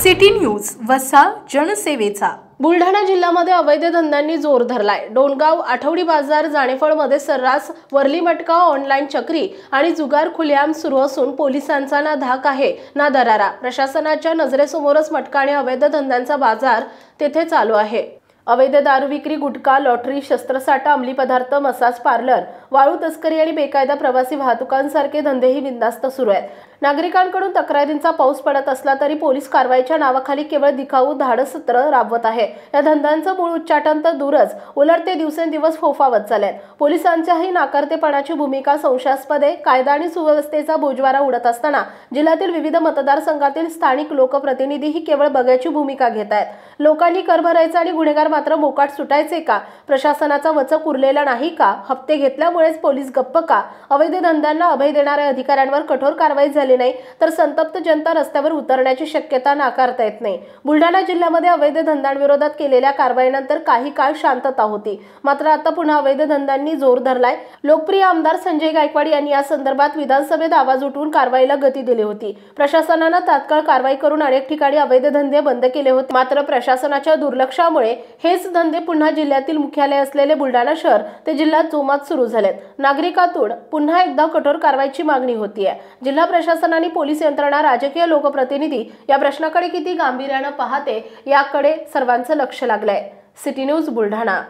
City news वसा जनसेवेचा। बुलढाणा जिल्ह्यामध्ये अवैध धंद्यांनी जोर धरलाय। डोणगाव, आठवडी बाजार, जाणेफळमध्ये सर्रास वरली मटका, ऑनलाईन चक्री आणि जुगार खुलेआम सुरू असून पोलिसांचा ना धाक आहे ना दरारा। प्रशासनाच्या नजरेसमोरच मटका आणि अवैध धंद्यांचा बाजार तेथे चालू आहे। अवैध दारू विक्री, गुटखा, लॉटरी, शस्त्रसाठा, अंमली पदार्थ, मसाज पार्लर, वाळू तस्करी आणि बेकायदा प्रवासी वाहतुकांसारखे धंदेही बिनधास्त सुरू आहेत। नागरिकांकडून तक्रारींचा पाऊस पडत असला तरी पोलीस कारवाईच्या नावाखाली केवळ दिखाऊ धाडसत्र राबवत आहे। या धंद्यांचं मूळ उच्चाटन तर दूरच, उलट ते दिवसेंदिवस फोफावत चाललेत। पोलिसांच्याही नाकारतेपणाची भूमिका संशयास्पद आहे। कायदा आणि सुव्यवस्थेचा बोजवारा उडत असताना जिल्ह्यातील विविध मतदारसंघातील स्थानिक लोकप्रतिनिधीही केवळ बघ्याची भूमिका घेत आहेत। लोकांनी कर भरायचा आणि गुन्हेगार मात्र मोकाट सुटायचे का? प्रशासनाचा वचक उरलेला नाही का? हप्ते घेतल्यामुळेच पोलीस गप्प का? अवैध धंद्यांना अभय देणाऱ्या अधिकाऱ्यांवर कठोर कारवाई झाली नाही तर संतप्त जनता रस्त्यावर उतरण्याची शक्यता नाकारता येत नाही। बुलढाणा जिल्ह्यामध्ये अवैध धंद्यांविरोधात केलेल्या कारवाईनंतर काही काळ शांतता होती, मात्र आता पुन्हा अवैध धंद्यांनी जोर धरलाय। लोकप्रिय आमदार संजय गायकवाड यांनी या संदर्भात विधानसभेत आवाज उठवून कारवाईला गती दिली होती। प्रशासनाने तात्काळ कारवाई करून अनेक ठिकाणी अवैध धंदे बंद केले होते, मात्र प्रशासनाच्या दुर्लक्षामुळे हेच धंदे पुन्हा जिल्ह्यातील मुख्यालय असलेले बुलढाणा शहर ते जिल्ह्यात जोमात सुरू झालेत। नागरिकांतून पुन्हा एकदा कठोर कारवाईची मागणी होतीये। जिल्हा प्रशासन आणि पोलीस यंत्रणा, राजकीय लोकप्रतिनिधी या प्रश्नाकडे किती गांभीर्याने पाहते याकडे सर्वांचं लक्ष लागलंय। City news Buldhana.